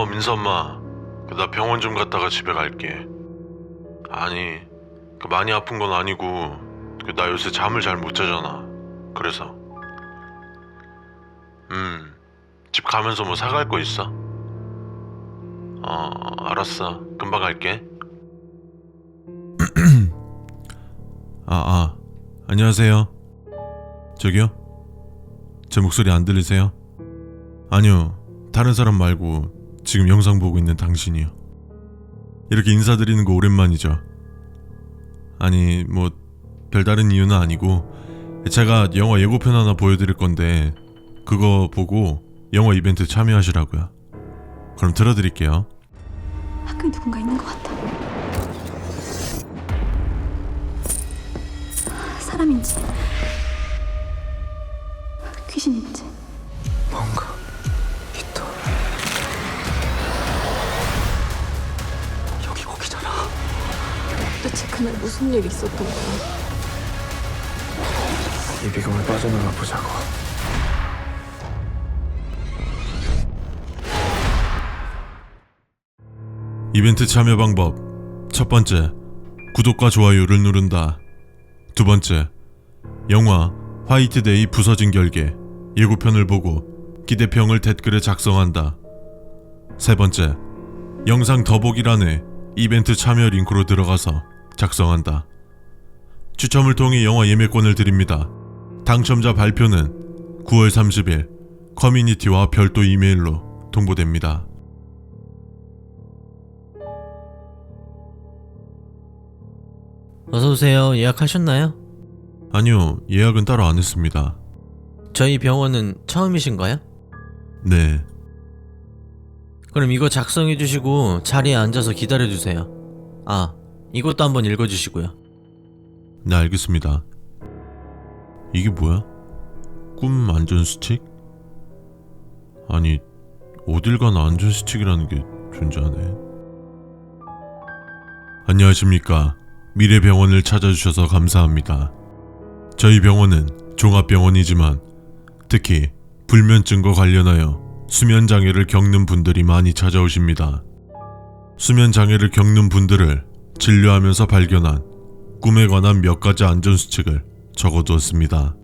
민서 엄마. 나 병원 좀 갔다가 집에 갈게. 아니, 많이 아픈 건 아니고 나 요새 잠을 잘 못 자잖아. 그래서 집 가면서 뭐 사갈 거 있어? 알았어. 금방 갈게. 안녕하세요. 저기요? 제 목소리 안 들리세요? 아니요, 다른 사람 말고 지금 영상 보고 있는 당신이요. 이렇게 인사드리는 거 오랜만이죠. 아니, 뭐 별다른 이유는 아니고 제가 영화 예고편 하나 보여드릴 건데 그거 보고 영화 이벤트 참여하시라고요. 그럼 들어드릴게요. 학교에 누군가 있는 것 같아. 사람인지 귀신인지. 뭔가 있다. 여기 거기잖아. 도대체 그날 무슨 일이 있었던 거야? 이 비금을 빠져나가 보자고. 이벤트 참여 방법. 첫 번째, 구독과 좋아요를 누른다. 두 번째, 영화 화이트데이 부서진 결계 예고편을 보고 기대평을 댓글에 작성한다. 세 번째, 영상 더보기란에 이벤트 참여 링크로 들어가서 작성한다. 추첨을 통해 영화 예매권을 드립니다. 당첨자 발표는 9월 30일 커뮤니티와 별도 이메일로 통보됩니다. 어서오세요. 예약하셨나요? 아니요, 예약은 따로 안 했습니다. 저희 병원은 처음이신가요? 네. 그럼 이거 작성해주시고 자리에 앉아서 기다려주세요. 이것도 한번 읽어주시고요. 네, 알겠습니다. 이게 뭐야? 꿈 안전수칙? 아니, 어딜 가나 안전수칙이라는 게 존재하네. 안녕하십니까. 미래병원을 찾아주셔서 감사합니다. 저희 병원은 종합병원이지만 특히 불면증과 관련하여 수면장애를 겪는 분들이 많이 찾아오십니다. 수면장애를 겪는 분들을 진료하면서 발견한 꿈에 관한 몇 가지 안전수칙을 적어두었습니다.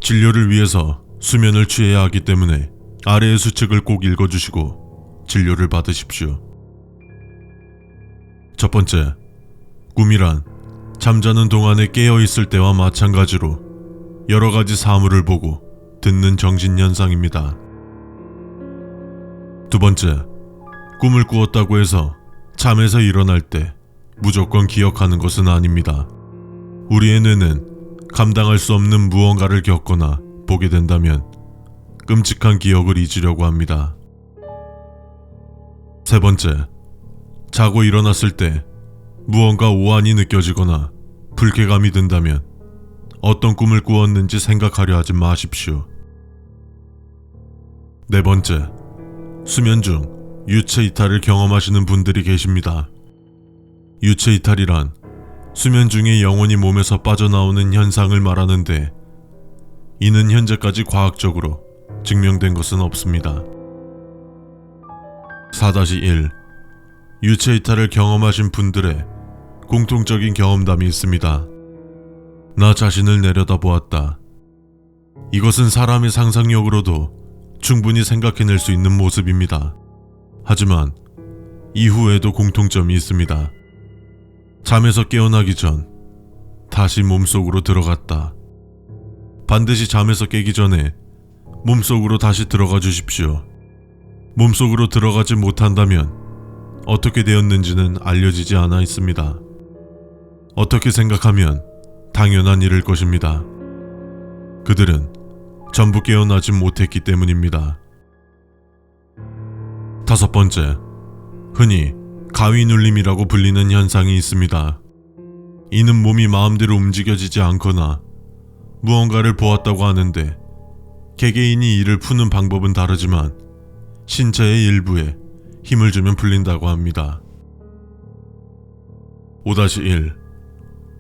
진료를 위해서 수면을 취해야 하기 때문에 아래의 수칙을 꼭 읽어주시고 진료를 받으십시오. 첫 번째, 꿈이란 잠자는 동안에 깨어있을 때와 마찬가지로 여러 가지 사물을 보고 듣는 정신현상입니다. 두 번째, 꿈을 꾸었다고 해서 잠에서 일어날 때 무조건 기억하는 것은 아닙니다. 우리의 뇌는 감당할 수 없는 무언가를 겪거나 보게 된다면 끔찍한 기억을 잊으려고 합니다. 세 번째, 자고 일어났을 때 무언가 오한이 느껴지거나 불쾌감이 든다면 어떤 꿈을 꾸었는지 생각하려 하지 마십시오. 네 번째, 수면 중 유체 이탈을 경험하시는 분들이 계십니다. 유체 이탈이란 수면 중에 영혼이 몸에서 빠져나오는 현상을 말하는데 이는 현재까지 과학적으로 증명된 것은 없습니다. 4-1. 유체 이탈을 경험하신 분들의 공통적인 경험담이 있습니다. 나 자신을 내려다보았다. 이것은 사람의 상상력으로도 충분히 생각해낼 수 있는 모습입니다. 하지만 이후에도 공통점이 있습니다. 잠에서 깨어나기 전 다시 몸속으로 들어갔다. 반드시 잠에서 깨기 전에 몸속으로 다시 들어가 주십시오. 몸속으로 들어가지 못한다면 어떻게 되었는지는 알려지지 않아 있습니다. 어떻게 생각하면 당연한 일일 것입니다. 그들은 전부 깨어나지 못했기 때문입니다. 5번째, 흔히 가위눌림이라고 불리는 현상이 있습니다. 이는 몸이 마음대로 움직여지지 않거나 무언가를 보았다고 하는데 개개인이 이를 푸는 방법은 다르지만 신체의 일부에 힘을 주면 풀린다고 합니다. 5-1.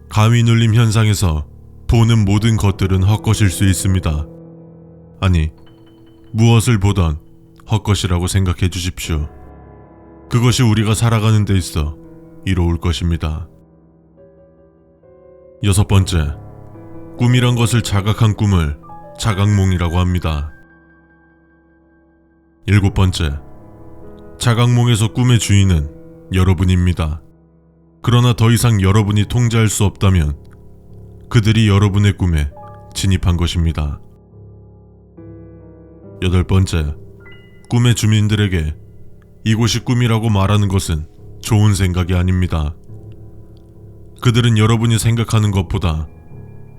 가위눌림 현상에서 보는 모든 것들은 헛것일 수 있습니다. 아니, 무엇을 보던 헛것이라고 생각해 주십시오. 그것이 우리가 살아가는 데 있어 이로울 것입니다. 6번째, 꿈이란 것을 자각한 꿈을 자각몽이라고 합니다. 7번째, 자각몽에서 꿈의 주인은 여러분입니다. 그러나 더 이상 여러분이 통제할 수 없다면 그들이 여러분의 꿈에 진입한 것입니다. 8번째, 꿈의 주민들에게 이곳이 꿈이라고 말하는 것은 좋은 생각이 아닙니다. 그들은 여러분이 생각하는 것보다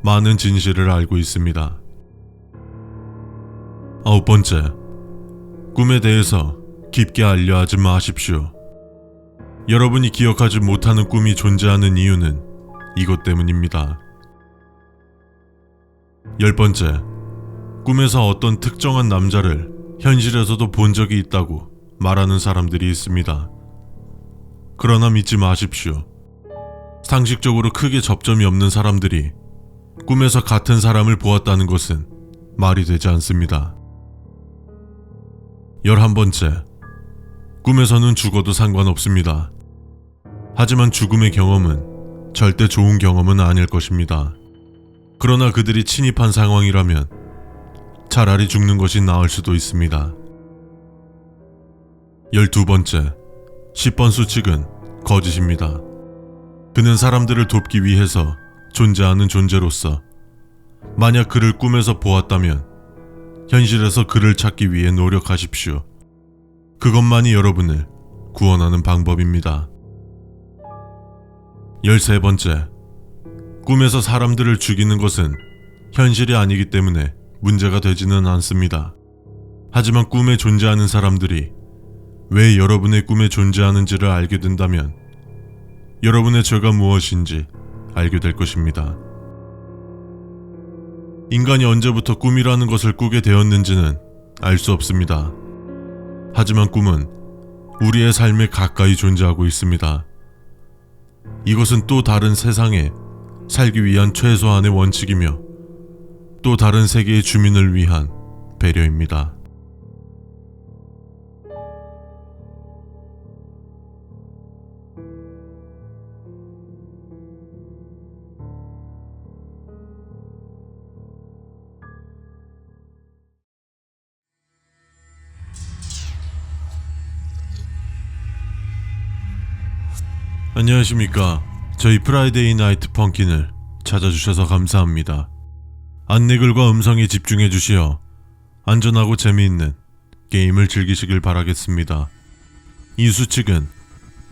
많은 진실을 알고 있습니다. 9번째, 꿈에 대해서 깊게 알려하지 마십시오. 여러분이 기억하지 못하는 꿈이 존재하는 이유는 이것 때문입니다. 10번째, 꿈에서 어떤 특정한 남자를 현실에서도 본 적이 있다고 말하는 사람들이 있습니다. 그러나 믿지 마십시오. 상식적으로 크게 접점이 없는 사람들이 꿈에서 같은 사람을 보았다는 것은 말이 되지 않습니다. 11번째, 꿈에서는 죽어도 상관없습니다. 하지만 죽음의 경험은 절대 좋은 경험은 아닐 것입니다. 그러나 그들이 침입한 상황이라면 차라리 죽는 것이 나을 수도 있습니다. 12번째, 10번 수칙은 거짓입니다. 그는 사람들을 돕기 위해서 존재하는 존재로서 만약 그를 꿈에서 보았다면 현실에서 그를 찾기 위해 노력하십시오. 그것만이 여러분을 구원하는 방법입니다. 13번째, 꿈에서 사람들을 죽이는 것은 현실이 아니기 때문에 문제가 되지는 않습니다. 하지만 꿈에 존재하는 사람들이 왜 여러분의 꿈에 존재하는지를 알게 된다면 여러분의 죄가 무엇인지 알게 될 것입니다. 인간이 언제부터 꿈이라는 것을 꾸게 되었는지는 알 수 없습니다. 하지만 꿈은 우리의 삶에 가까이 존재하고 있습니다. 이것은 또 다른 세상에 살기 위한 최소한의 원칙이며 또 다른 세계의 주민을 위한 배려입니다. 안녕하십니까. 저희 프라이데이 나이트 펑킨을 찾아주셔서 감사합니다. 안내글과 음성에 집중해 주시어 안전하고 재미있는 게임을 즐기시길 바라겠습니다. 이 수칙은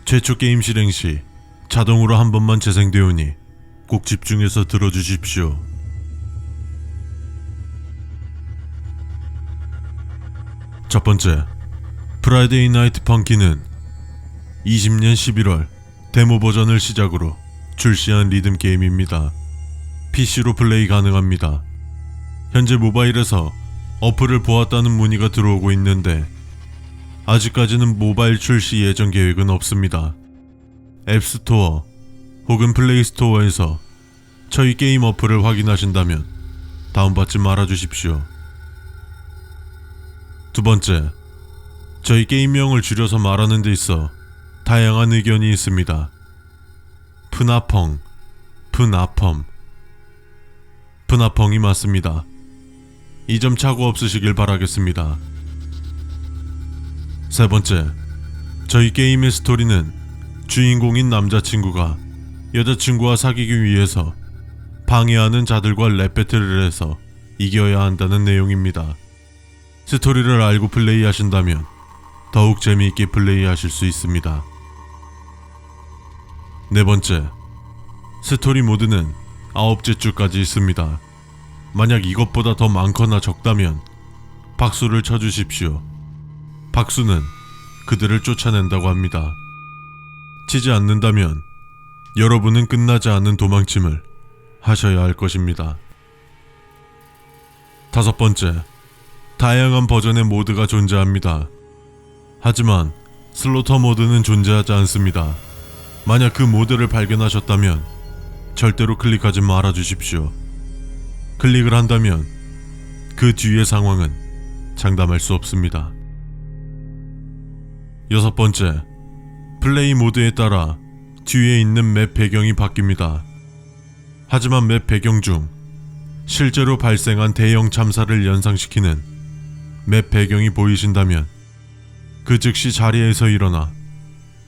최초 게임 실행 시 자동으로 한 번만 재생되오니 꼭 집중해서 들어주십시오. 첫 번째, 프라이데이 나이트 펑킨은 20년 11월 데모 버전을 시작으로 출시한 리듬 게임입니다. PC로 플레이 가능합니다. 현재 모바일에서 어플을 보았다는 문의가 들어오고 있는데 아직까지는 모바일 출시 예정 계획은 없습니다. 앱스토어 혹은 플레이스토어에서 저희 게임 어플을 확인하신다면 다운받지 말아주십시오. 두 번째, 저희 게임명을 줄여서 말하는 데 있어 다양한 의견이 있습니다. 푸나펑, 푸나펌, 푸나펑이 맞습니다. 이 점 착오 없으시길 바라겠습니다. 세 번째, 저희 게임의 스토리는 주인공인 남자친구가 여자친구와 사귀기 위해서 방해하는 자들과 랩 배틀을 해서 이겨야 한다는 내용입니다. 스토리를 알고 플레이하신다면 더욱 재미있게 플레이하실 수 있습니다. 네 번째, 스토리 모드는 9째 주까지 있습니다. 만약 이것보다 더 많거나 적다면 박수를 쳐주십시오. 박수는 그들을 쫓아낸다고 합니다. 치지 않는다면 여러분은 끝나지 않은 도망침을 하셔야 할 것입니다. 다섯 번째, 다양한 버전의 모드가 존재합니다. 하지만 슬로터 모드는 존재하지 않습니다. 만약 그 모드를 발견하셨다면 절대로 클릭하지 말아 주십시오. 클릭을 한다면 그 뒤의 상황은 장담할 수 없습니다. 여섯 번째, 플레이 모드에 따라 뒤에 있는 맵 배경이 바뀝니다. 하지만 맵 배경 중 실제로 발생한 대형 참사를 연상시키는 맵 배경이 보이신다면 그 즉시 자리에서 일어나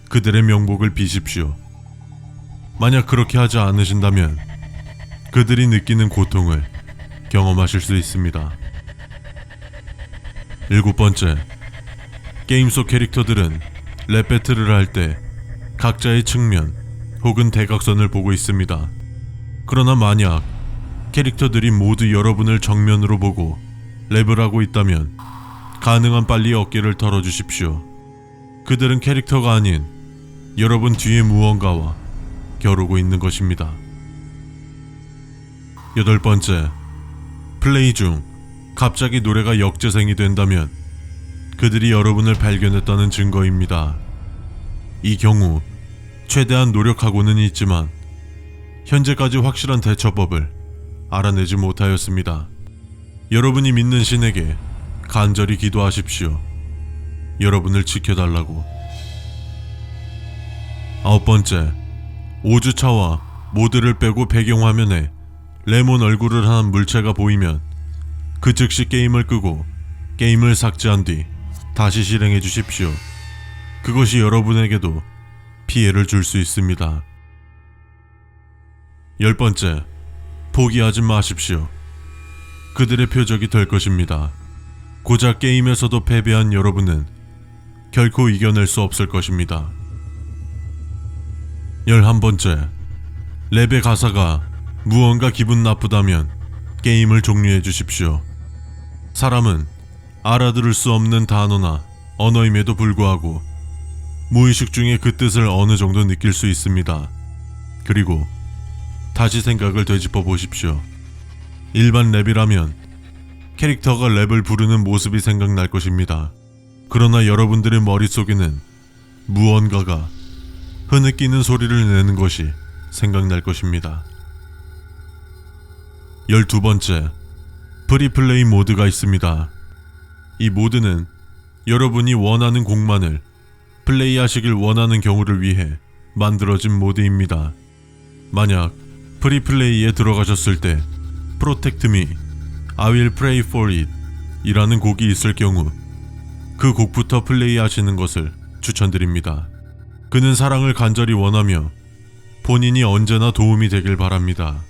그들의 명복을 비십시오. 만약 그렇게 하지 않으신다면 그들이 느끼는 고통을 경험하실 수 있습니다. 7번째, 게임 속 캐릭터들은 랩 배틀을 할 때 각자의 측면 혹은 대각선을 보고 있습니다. 그러나 만약 캐릭터들이 모두 여러분을 정면으로 보고 랩을 하고 있다면 가능한 빨리 어깨를 털어주십시오. 그들은 캐릭터가 아닌 여러분 뒤에 무언가와 겨루고 있는 것입니다. 8번째, 플레이 중 갑자기 노래가 역재생이 된다면 그들이 여러분을 발견했다는 증거입니다. 이 경우 최대한 노력하고는 있지만 현재까지 확실한 대처법을 알아내지 못하였습니다. 여러분이 믿는 신에게 간절히 기도하십시오. 여러분을 지켜달라고. 9번째, 5주차와 모드를 빼고 배경화면에 레몬 얼굴을 한 물체가 보이면 그 즉시 게임을 끄고 게임을 삭제한 뒤 다시 실행해 주십시오. 그것이 여러분에게도 피해를 줄 수 있습니다. 10번째, 포기하지 마십시오. 그들의 표적이 될 것입니다. 고작 게임에서도 패배한 여러분은 결코 이겨낼 수 없을 것입니다. 11번째, 랩의 가사가 무언가 기분 나쁘다면 게임을 종료해 주십시오. 사람은 알아들을 수 없는 단어나 언어임에도 불구하고 무의식 중에 그 뜻을 어느 정도 느낄 수 있습니다. 그리고 다시 생각을 되짚어 보십시오. 일반 랩이라면 캐릭터가 랩을 부르는 모습이 생각날 것입니다. 그러나 여러분들의 머릿속에는 무언가가 흐느끼는 소리를 내는 것이 생각날 것입니다. 12번째, 프리플레이 모드가 있습니다. 이 모드는 여러분이 원하는 곡만을 플레이하시길 원하는 경우를 위해 만들어진 모드입니다. 만약 프리플레이에 들어가셨을 때 Protect Me, I Will Pray For It 이라는 곡이 있을 경우 그 곡부터 플레이하시는 것을 추천드립니다. 그는 사랑을 간절히 원하며 본인이 언제나 도움이 되길 바랍니다.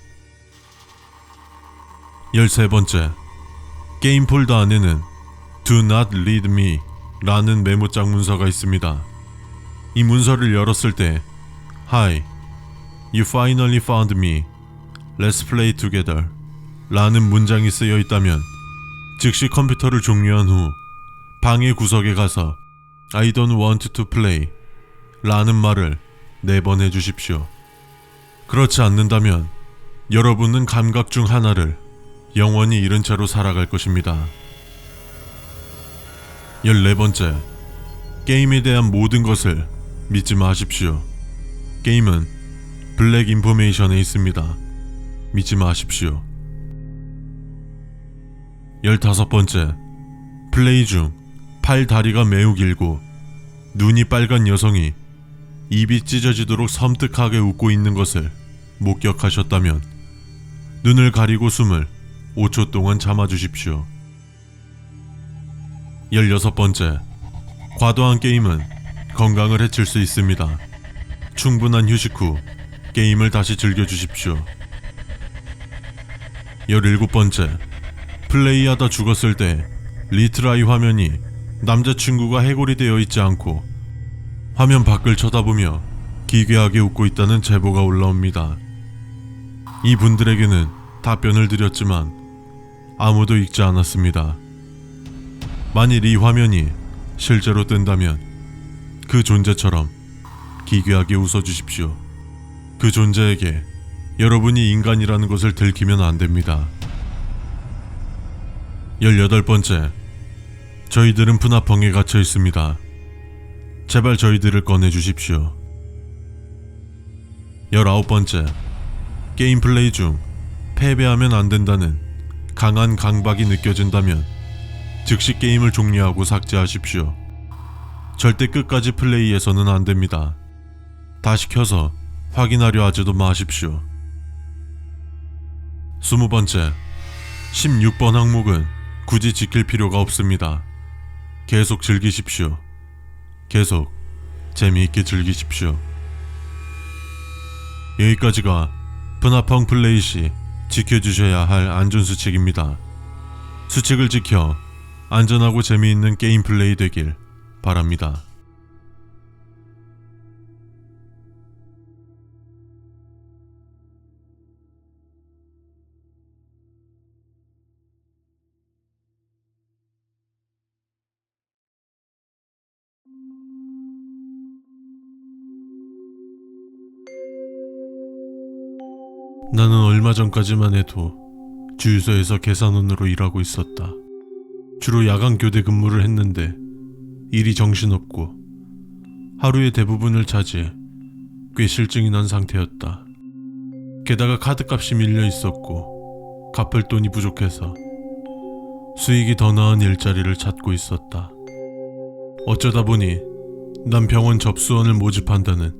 13번째, 게임 폴더 안에는 Do Not Lead Me 라는 메모장 문서가 있습니다. 이 문서를 열었을 때 Hi, You finally found me. Let's play together 라는 문장이 쓰여 있다면 즉시 컴퓨터를 종료한 후 방의 구석에 가서 I don't want to play 라는 말을 4번 해주십시오. 그렇지 않는다면 여러분은 감각 중 하나를 영원히 잃은 채로 살아갈 것입니다. 14번째, 게임에 대한 모든 것을 믿지 마십시오. 게임은 블랙 인포메이션에 있습니다. 믿지 마십시오. 15번째, 플레이 중 팔 다리가 매우 길고 눈이 빨간 여성이 입이 찢어지도록 섬뜩하게 웃고 있는 것을 목격하셨다면 눈을 가리고 숨을 5초 동안 참아주십시오. 16번째, 과도한 게임은 건강을 해칠 수 있습니다. 충분한 휴식 후 게임을 다시 즐겨주십시오. 17번째, 플레이하다 죽었을 때 리트라이 화면이 남자친구가 해골이 되어 있지 않고 화면 밖을 쳐다보며 기괴하게 웃고 있다는 제보가 올라옵니다. 이 분들에게는 답변을 드렸지만 아무도 읽지 않았습니다. 만일 이 화면이 실제로 뜬다면 그 존재처럼 기괴하게 웃어주십시오. 그 존재에게 여러분이 인간이라는 것을 들키면 안 됩니다. 18번째, 저희들은 푸나펑에 갇혀 있습니다. 제발 저희들을 꺼내주십시오. 19번째, 게임 플레이 중 패배하면 안 된다는 강한 강박이 느껴진다면 즉시 게임을 종료하고 삭제하십시오. 절대 끝까지 플레이해서는 안 됩니다. 다시 켜서 확인하려 하지도 마십시오. 20번째, 16번 항목은 굳이 지킬 필요가 없습니다. 계속 즐기십시오. 계속 재미있게 즐기십시오. 여기까지가 푸나펑 플레이 시 지켜주셔야 할 안전수칙입니다. 수칙을 지켜 안전하고 재미있는 게임 플레이 되길 바랍니다. 나는 얼마 전까지만 해도 주유소에서 계산원으로 일하고 있었다. 주로 야간 교대 근무를 했는데 일이 정신없고 하루의 대부분을 차지해 꽤 실증이 난 상태였다. 게다가 카드값이 밀려 있었고 갚을 돈이 부족해서 수익이 더 나은 일자리를 찾고 있었다. 어쩌다 보니 난 병원 접수원을 모집한다는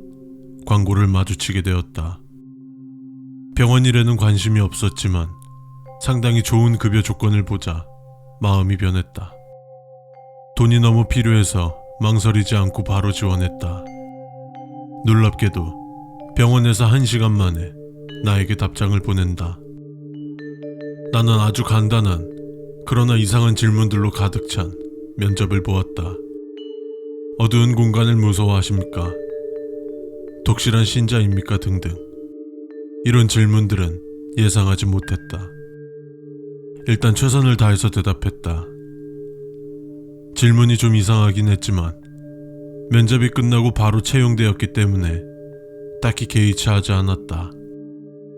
광고를 마주치게 되었다. 병원 일에는 관심이 없었지만 상당히 좋은 급여 조건을 보자 마음이 변했다. 돈이 너무 필요해서 망설이지 않고 바로 지원했다. 놀랍게도 병원에서 1시간 만에 나에게 답장을 보낸다. 나는 아주 간단한 그러나 이상한 질문들로 가득 찬 면접을 보았다. 어두운 공간을 무서워하십니까? 독실한 신자입니까? 등등. 이런 질문들은 예상하지 못했다. 일단 최선을 다해서 대답했다. 질문이 좀 이상하긴 했지만 면접이 끝나고 바로 채용되었기 때문에 딱히 개의치 하지 않았다.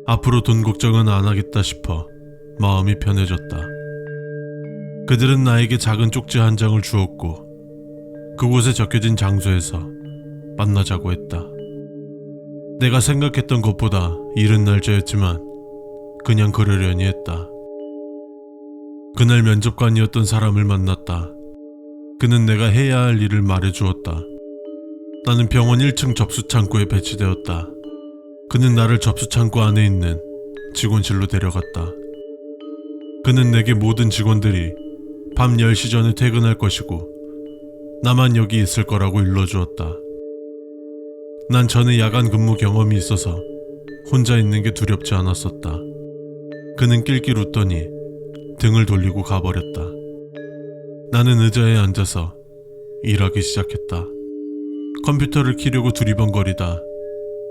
앞으로 돈 걱정은 안 하겠다 싶어 마음이 편해졌다. 그들은 나에게 작은 쪽지 한 장을 주었고 그곳에 적혀진 장소에서 만나자고 했다. 내가 생각했던 것보다 이른 날짜였지만 그냥 그러려니 했다. 그날 면접관이었던 사람을 만났다. 그는 내가 해야 할 일을 말해주었다. 나는 병원 1층 접수창고에 배치되었다. 그는 나를 접수창고 안에 있는 직원실로 데려갔다. 그는 내게 모든 직원들이 밤 10시 전에 퇴근할 것이고 나만 여기 있을 거라고 일러주었다. 난 전에 야간 근무 경험이 있어서 혼자 있는 게 두렵지 않았었다. 그는 낄낄 웃더니 등을 돌리고 가버렸다. 나는 의자에 앉아서 일하기 시작했다. 컴퓨터를 키려고 두리번거리다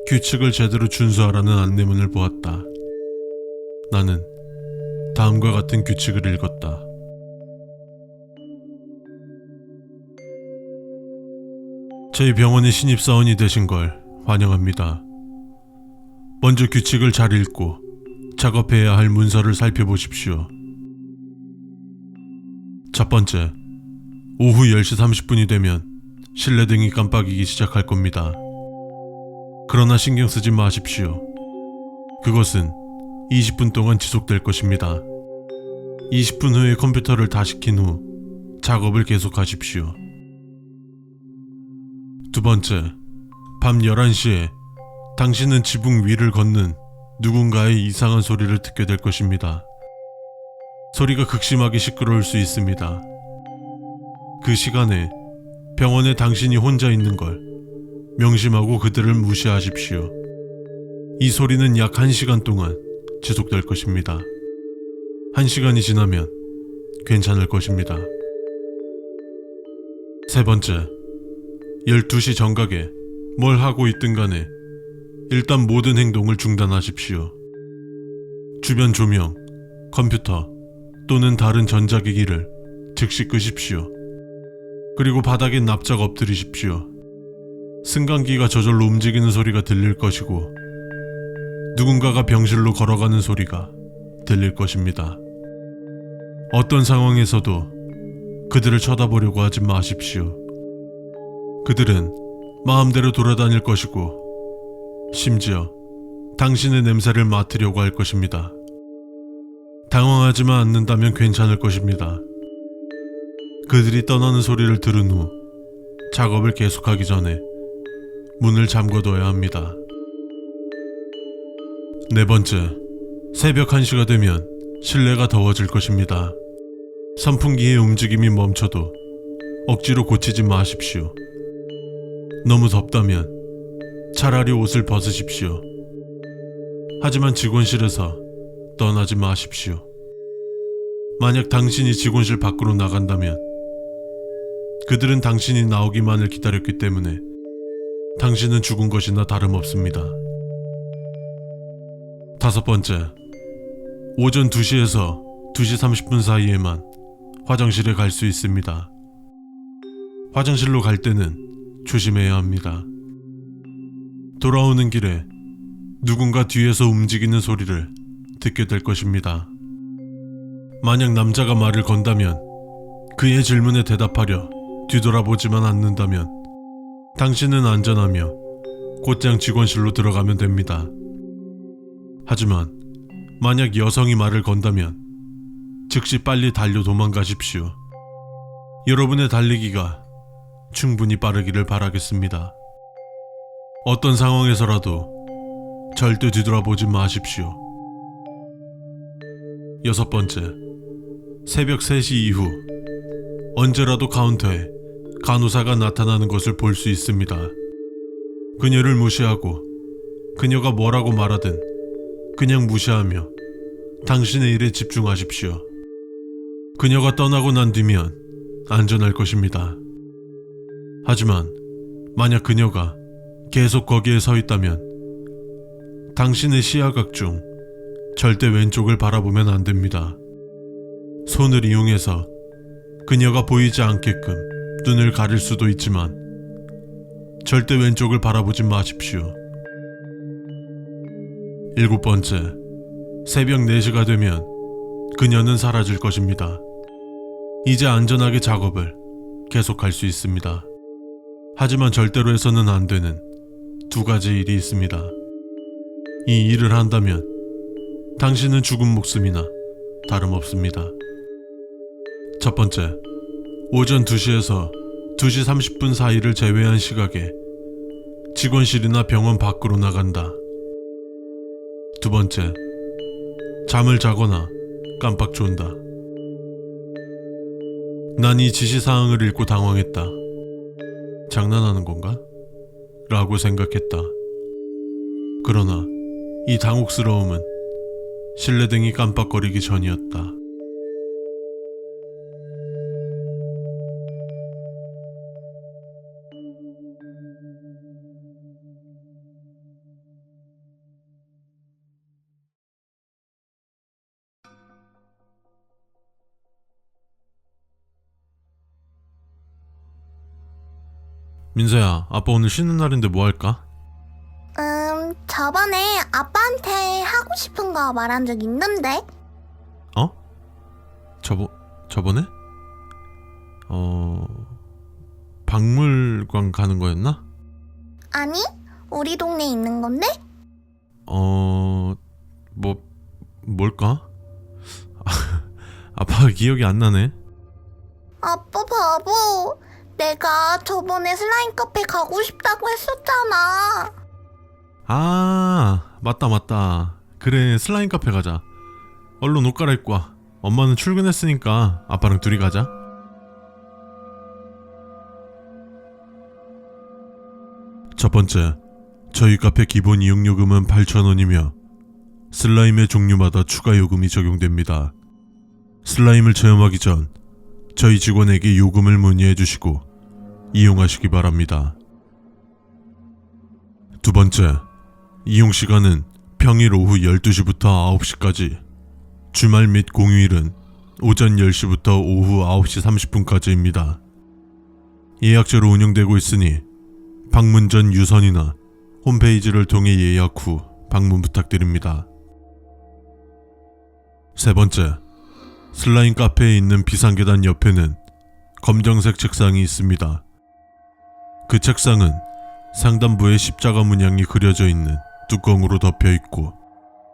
규칙을 제대로 준수하라는 안내문을 보았다. 나는 다음과 같은 규칙을 읽었다. 저희 병원의 신입사원이 되신 걸 환영합니다. 먼저 규칙을 잘 읽고 작업해야 할 문서를 살펴보십시오. 첫 번째, 오후 10시 30분이 되면 실내등이 깜빡이기 시작할 겁니다. 그러나 신경 쓰지 마십시오. 그것은 20분 동안 지속될 것입니다. 20분 후에 컴퓨터를 다시 킨 후 작업을 계속하십시오. 두 번째, 밤 11시에 당신은 지붕 위를 걷는 누군가의 이상한 소리를 듣게 될 것입니다. 소리가 극심하게 시끄러울 수 있습니다. 그 시간에 병원에 당신이 혼자 있는 걸 명심하고 그들을 무시하십시오. 이 소리는 약 1시간 동안 지속될 것입니다. 1시간이 지나면 괜찮을 것입니다. 세 번째, 12시 정각에 뭘 하고 있든 간에 일단 모든 행동을 중단하십시오. 주변 조명, 컴퓨터 또는 다른 전자기기를 즉시 끄십시오. 그리고 바닥에 납작 엎드리십시오. 승강기가 저절로 움직이는 소리가 들릴 것이고 누군가가 병실로 걸어가는 소리가 들릴 것입니다. 어떤 상황에서도 그들을 쳐다보려고 하지 마십시오. 그들은 마음대로 돌아다닐 것이고 심지어 당신의 냄새를 맡으려고 할 것입니다. 당황하지만 않는다면 괜찮을 것입니다. 그들이 떠나는 소리를 들은 후 작업을 계속하기 전에 문을 잠궈둬야 합니다. 네 번째, 새벽 1시가 되면 실내가 더워질 것입니다. 선풍기의 움직임이 멈춰도 억지로 고치지 마십시오. 너무 덥다면 차라리 옷을 벗으십시오. 하지만 직원실에서 떠나지 마십시오. 만약 당신이 직원실 밖으로 나간다면 그들은 당신이 나오기만을 기다렸기 때문에 당신은 죽은 것이나 다름없습니다. 다섯 번째, 오전 2시에서 2시 30분 사이에만 화장실에 갈 수 있습니다. 화장실로 갈 때는 조심해야 합니다. 돌아오는 길에 누군가 뒤에서 움직이는 소리를 듣게 될 것입니다. 만약 남자가 말을 건다면 그의 질문에 대답하려 뒤돌아보지만 않는다면 당신은 안전하며 곧장 직원실로 들어가면 됩니다. 하지만 만약 여성이 말을 건다면 즉시 빨리 달려 도망가십시오. 여러분의 달리기가 충분히 빠르기를 바라겠습니다. 어떤 상황에서라도 절대 뒤돌아보지 마십시오. 여섯 번째, 새벽 3시 이후 언제라도 카운터에 간호사가 나타나는 것을 볼 수 있습니다. 그녀를 무시하고 그녀가 뭐라고 말하든 그냥 무시하며 당신의 일에 집중하십시오. 그녀가 떠나고 난 뒤면 안전할 것입니다. 하지만 만약 그녀가 계속 거기에 서 있다면 당신의 시야각 중 절대 왼쪽을 바라보면 안 됩니다. 손을 이용해서 그녀가 보이지 않게끔 눈을 가릴 수도 있지만 절대 왼쪽을 바라보지 마십시오. 일곱 번째, 새벽 4시가 되면 그녀는 사라질 것입니다. 이제 안전하게 작업을 계속할 수 있습니다. 하지만 절대로 해서는 안 되는 2가지 일이 있습니다. 이 일을 한다면 당신은 죽은 목숨이나 다름없습니다. 첫 번째, 오전 2시에서 2시 30분 사이를 제외한 시각에 직원실이나 병원 밖으로 나간다. 두 번째, 잠을 자거나 깜빡 존다. 난 이 지시사항을 읽고 당황했다. 장난하는 건가? 라고 생각했다. 그러나 이 당혹스러움은 실내등이 깜빡거리기 전이었다. 민서야, 아빠 오늘 쉬는 날인데 뭐 할까? 저번에 아빠한테 하고 싶은 거 말한 적 있는데? 어? 저번에? 박물관 가는 거였나? 아니, 우리 동네에 있는 건데? 뭘까? 아빠가 기억이 안 나네. 아빠 바보. 내가 저번에 슬라임 카페 가고 싶다고 했었잖아. 아, 맞다. 그래, 슬라임 카페 가자. 얼른 옷 갈아입고 와. 엄마는 출근했으니까 아빠랑 둘이 가자. 첫 번째, 저희 카페 기본 이용요금은 8,000원이며 슬라임의 종류마다 추가 요금이 적용됩니다. 슬라임을 체험하기 전 저희 직원에게 요금을 문의해 주시고 이용하시기 바랍니다. 두 번째, 이용 시간은 평일 오후 12시부터 9시까지, 주말 및 공휴일은 오전 10시부터 오후 9시 30분까지입니다. 예약제로 운영되고 있으니 방문 전 유선이나 홈페이지를 통해 예약 후 방문 부탁드립니다. 세 번째, 슬라임 카페에 있는 비상계단 옆에는 검정색 책상이 있습니다. 그 책상은 상단부에 십자가 문양이 그려져 있는 뚜껑으로 덮여 있고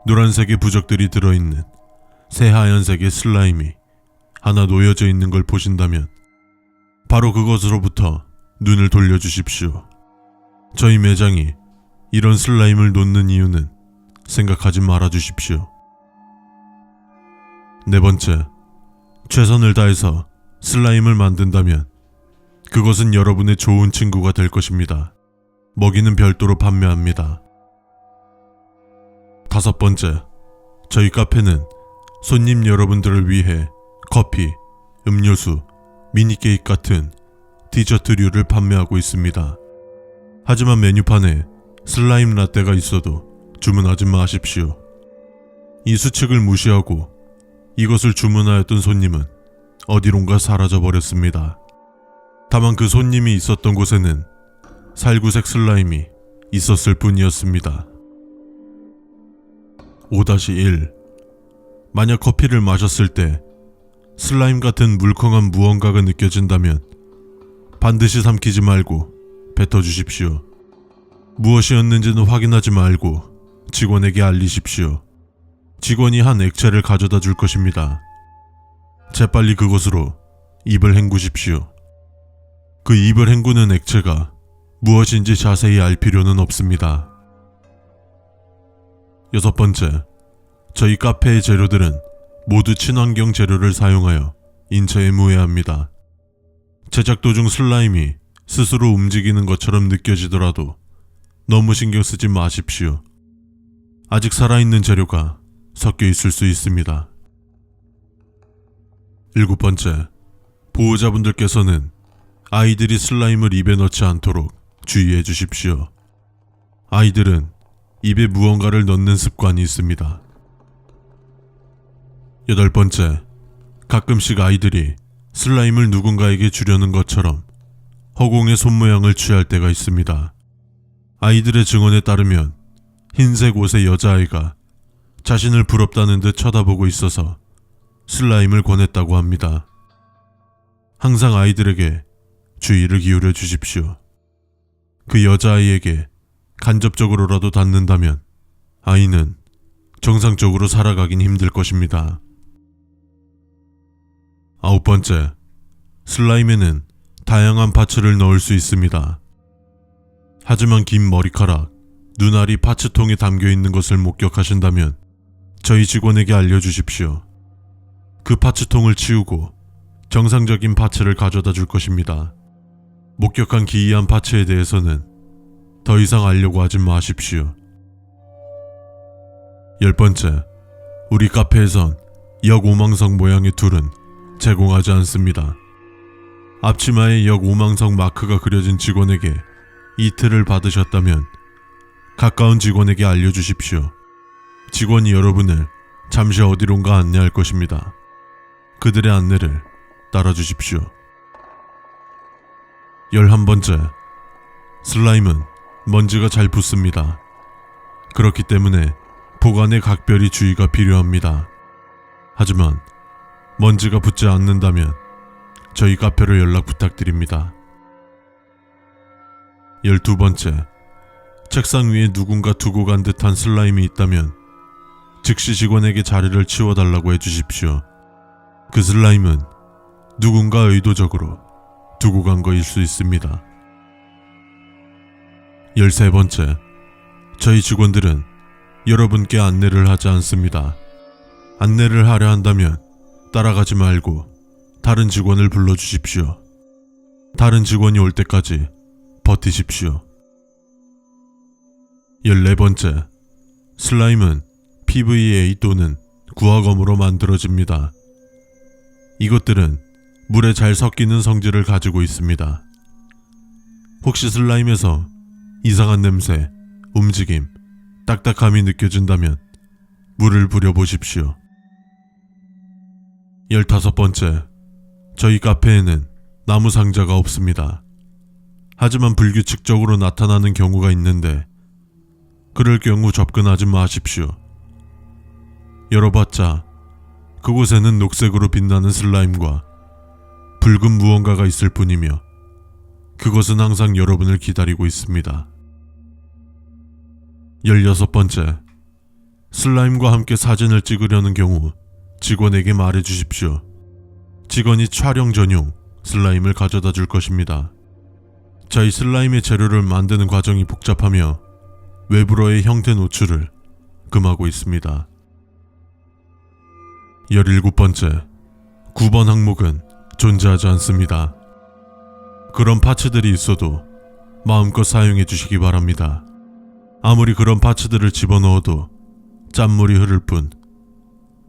노란색의 부적들이 들어있는 새하얀색의 슬라임이 하나 놓여져 있는 걸 보신다면 바로 그것으로부터 눈을 돌려주십시오. 저희 매장이 이런 슬라임을 놓는 이유는 생각하지 말아 주십시오. 네 번째, 최선을 다해서 슬라임을 만든다면 그것은 여러분의 좋은 친구가 될 것입니다. 먹이는 별도로 판매합니다. 다섯 번째, 저희 카페는 손님 여러분들을 위해 커피, 음료수, 미니케이크 같은 디저트류를 판매하고 있습니다. 하지만 메뉴판에 슬라임 라떼가 있어도 주문하지 마십시오. 이 수칙을 무시하고 이것을 주문하였던 손님은 어디론가 사라져 버렸습니다. 다만 그 손님이 있었던 곳에는 살구색 슬라임이 있었을 뿐이었습니다. 5-1. 만약 커피를 마셨을 때 슬라임 같은 물컹한 무언가가 느껴진다면 반드시 삼키지 말고 뱉어주십시오. 무엇이었는지는 확인하지 말고 직원에게 알리십시오. 직원이 한 액체를 가져다 줄 것입니다. 재빨리 그곳으로 입을 헹구십시오. 그 입을 헹구는 액체가 무엇인지 자세히 알 필요는 없습니다. 여섯 번째, 저희 카페의 재료들은 모두 친환경 재료를 사용하여 인체에 무해합니다. 제작 도중 슬라임이 스스로 움직이는 것처럼 느껴지더라도 너무 신경 쓰지 마십시오. 아직 살아있는 재료가 섞여 있을 수 있습니다. 일곱 번째, 보호자분들께서는 아이들이 슬라임을 입에 넣지 않도록 주의해 주십시오. 아이들은 입에 무언가를 넣는 습관이 있습니다. 여덟 번째, 가끔씩 아이들이 슬라임을 누군가에게 주려는 것처럼 허공의 손 모양을 취할 때가 있습니다. 아이들의 증언에 따르면 흰색 옷의 여자아이가 자신을 부럽다는 듯 쳐다보고 있어서 슬라임을 권했다고 합니다. 항상 아이들에게 주의를 기울여 주십시오. 그 여자아이에게 간접적으로라도 닿는다면 아이는 정상적으로 살아가긴 힘들 것입니다. 아홉 번째, 슬라임에는 다양한 파츠를 넣을 수 있습니다. 하지만 긴 머리카락, 눈알이 파츠통에 담겨 있는 것을 목격하신다면 저희 직원에게 알려주십시오. 그 파츠통을 치우고 정상적인 파츠를 가져다 줄 것입니다. 목격한 기이한 파츠에 대해서는 더 이상 알려고 하지 마십시오. 열 번째, 우리 카페에선 역오망성 모양의 툴은 제공하지 않습니다. 앞치마에 역오망성 마크가 그려진 직원에게 이 틀을 받으셨다면 가까운 직원에게 알려주십시오. 직원이 여러분을 잠시 어디론가 안내할 것입니다. 그들의 안내를 따라주십시오. 11번째, 슬라임은 먼지가 잘 붙습니다. 그렇기 때문에 보관에 각별히 주의가 필요합니다. 하지만 먼지가 붙지 않는다면 저희 카페로 연락 부탁드립니다. 12번째, 책상 위에 누군가 두고 간 듯한 슬라임이 있다면 즉시 직원에게 자리를 치워달라고 해주십시오. 그 슬라임은 누군가 의도적으로 두고 간 거일 수 있습니다. 13번째, 저희 직원들은 여러분께 안내를 하지 않습니다. 안내를 하려 한다면 따라가지 말고 다른 직원을 불러주십시오. 다른 직원이 올 때까지 버티십시오. 14번째, 슬라임은 PVA 또는 구화검으로 만들어집니다. 이것들은 물에 잘 섞이는 성질을 가지고 있습니다. 혹시 슬라임에서 이상한 냄새, 움직임, 딱딱함이 느껴진다면 물을 부려보십시오. 15번째, 저희 카페에는 나무 상자가 없습니다. 하지만 불규칙적으로 나타나는 경우가 있는데 그럴 경우 접근하지 마십시오. 열어봤자 그곳에는 녹색으로 빛나는 슬라임과 붉은 무언가가 있을 뿐이며 그것은 항상 여러분을 기다리고 있습니다. 16번째, 슬라임과 함께 사진을 찍으려는 경우 직원에게 말해주십시오. 직원이 촬영 전용 슬라임을 가져다 줄 것입니다. 저희 슬라임의 재료를 만드는 과정이 복잡하며 외부로의 형태 노출을 금하고 있습니다. 17번째, 9번 항목은 존재하지 않습니다. 그런 파츠들이 있어도 마음껏 사용해 주시기 바랍니다. 아무리 그런 파츠들을 집어넣어도 짠물이 흐를 뿐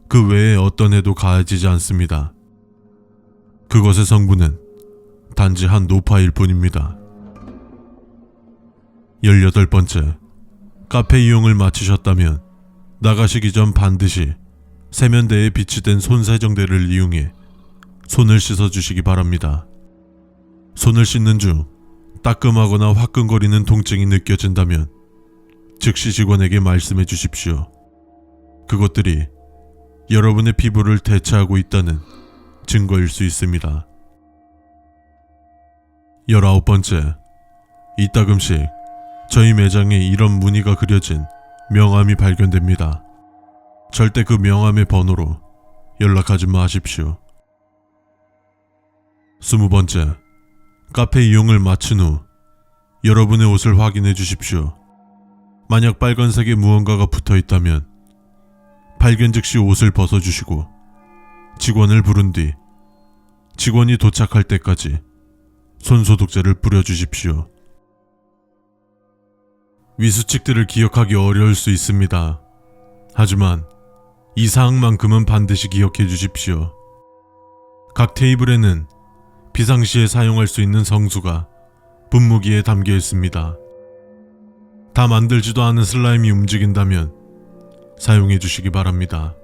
그 외에 어떤 해도 가해지지 않습니다. 그것의 성분은 단지 한 노파일 뿐입니다. 18번째, 카페 이용을 마치셨다면 나가시기 전 반드시 세면대에 비치된 손세정대를 이용해 손을 씻어주시기 바랍니다. 손을 씻는 중 따끔하거나 화끈거리는 통증이 느껴진다면 즉시 직원에게 말씀해 주십시오. 그것들이 여러분의 피부를 대체하고 있다는 증거일 수 있습니다. 19번째, 이따금씩 저희 매장에 이런 무늬가 그려진 명함이 발견됩니다. 절대 그 명함의 번호로 연락하지 마십시오. 20번째, 카페 이용을 마친 후 여러분의 옷을 확인해 주십시오. 만약 빨간색의 무언가가 붙어 있다면 발견 즉시 옷을 벗어주시고 직원을 부른 뒤 직원이 도착할 때까지 손소독제를 뿌려주십시오. 위수칙들을 기억하기 어려울 수 있습니다. 하지만 이 사항만큼은 반드시 기억해 주십시오. 각 테이블에는 비상시에 사용할 수 있는 성수가 분무기에 담겨 있습니다. 다 만들지도 않은 슬라임이 움직인다면 사용해 주시기 바랍니다.